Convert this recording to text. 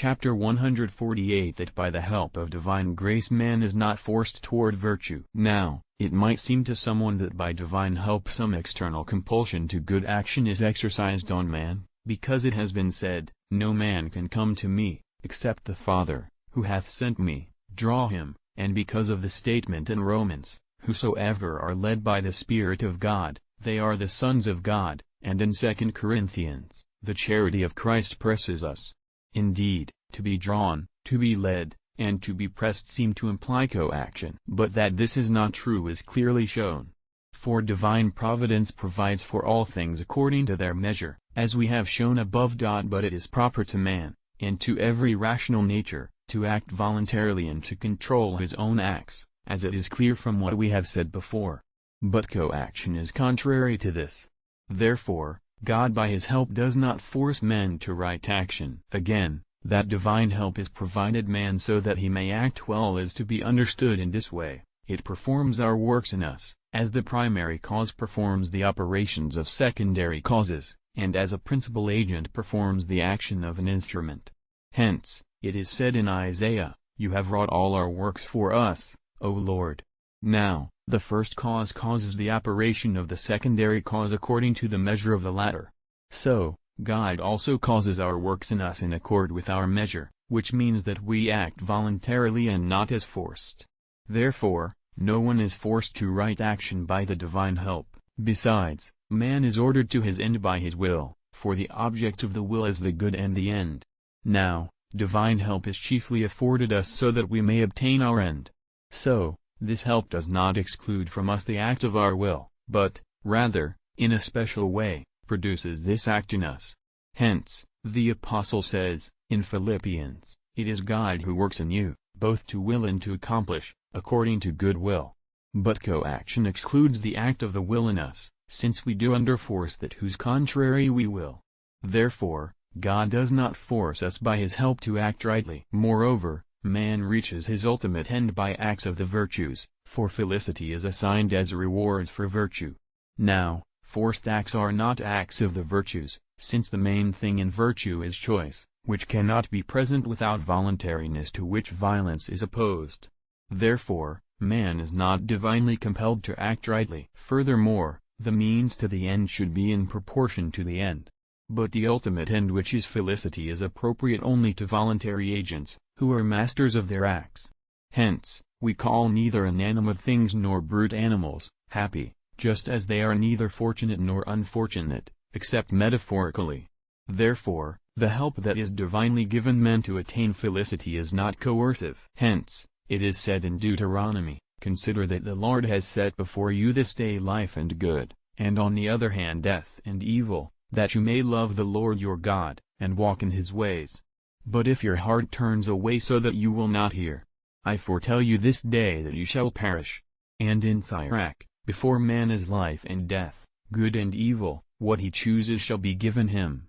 Chapter 148 That by the help of divine grace man is not forced toward virtue. Now, it might seem to someone that by divine help some external compulsion to good action is exercised on man, because it has been said, "No man can come to me, except the Father, who hath sent me, draw him," and because of the statement in Romans, "Whosoever are led by the Spirit of God, they are the sons of God," and in 2 Corinthians, "The charity of Christ presses us." Indeed, to be drawn, to be led, and to be pressed seem to imply coaction. But that this is not true is clearly shown. For divine providence provides for all things according to their measure, as we have shown above. But it is proper to man, and to every rational nature, to act voluntarily and to control his own acts, as it is clear from what we have said before. But coaction is contrary to this. Therefore, God by his help does not force men to right action. Again, that divine help is provided man so that he may act well is to be understood in this way: it performs our works in us, as the primary cause performs the operations of secondary causes, and as a principal agent performs the action of an instrument. Hence, it is said in Isaiah, "You have wrought all our works for us, O Lord." Now, the first cause causes the operation of the secondary cause according to the measure of the latter. So, God also causes our works in us in accord with our measure, which means that we act voluntarily and not as forced. Therefore, no one is forced to right action by the divine help. Besides, man is ordered to his end by his will, for the object of the will is the good and the end. Now, divine help is chiefly afforded us so that we may obtain our end. So, this help does not exclude from us the act of our will, but, rather, in a special way, produces this act in us. Hence, the Apostle says, in Philippians, "It is God who works in you, both to will and to accomplish, according to good will." But coaction excludes the act of the will in us, since we do under force that whose contrary we will. Therefore, God does not force us by his help to act rightly. Moreover, man reaches his ultimate end by acts of the virtues, for felicity is assigned as a reward for virtue. Now, forced acts are not acts of the virtues, since the main thing in virtue is choice, which cannot be present without voluntariness, to which violence is opposed. Therefore, man is not divinely compelled to act rightly. Furthermore, the means to the end should be in proportion to the end. But the ultimate end, which is felicity, is appropriate only to voluntary agents, who are masters of their acts. Hence, we call neither inanimate things nor brute animals happy, just as they are neither fortunate nor unfortunate, except metaphorically. Therefore, the help that is divinely given men to attain felicity is not coercive. Hence, it is said in Deuteronomy, "Consider that the Lord has set before you this day life and good, and on the other hand death and evil, that you may love the Lord your God, and walk in his ways. But if your heart turns away so that you will not hear, I foretell you this day that you shall perish." And in Sirach, "Before man is life and death, good and evil, what he chooses shall be given him."